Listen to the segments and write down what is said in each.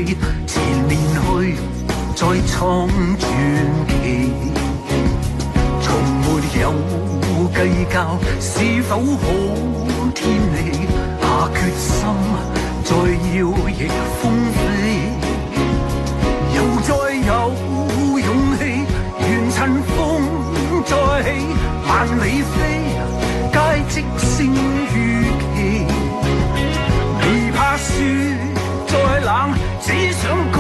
氣，前面去再創傳奇。從沒有計較是否好天氣，下決心再要逆風飛。又再有勇氣，願趁風再起，萬里飛，皆即勝預期。未怕雪再冷，只想高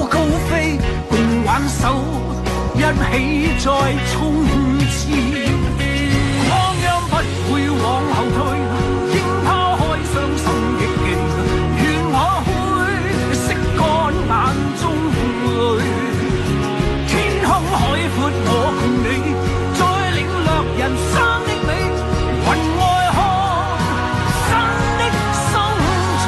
高飛，共挽手一起再衝刺。光陰不會往後退，應拋開傷心憶記，願我會拭乾眼中淚。天空海闊我共你，再領略人生的美，雲外看新的生趣。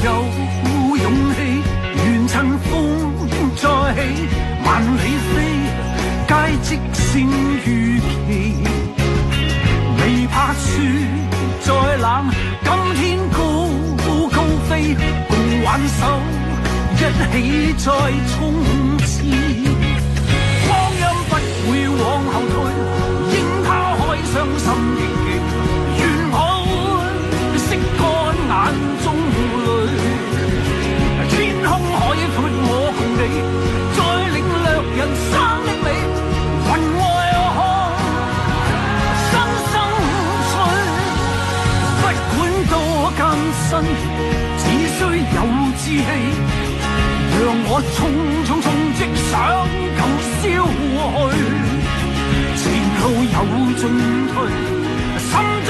有勇氣，願趁風再起，萬里飛，皆即勝預期。未怕雪再冷，今天高高飛，共挽手一起再衝刺。光陰不會往後退，應拋開傷心憶記，願我會拭乾眼中淚。天空海闊我共你，再領略人生的美，雲外看新生趣。不管多艱辛，只需有志氣，讓我衝即想咁燒去。前路有進退，心早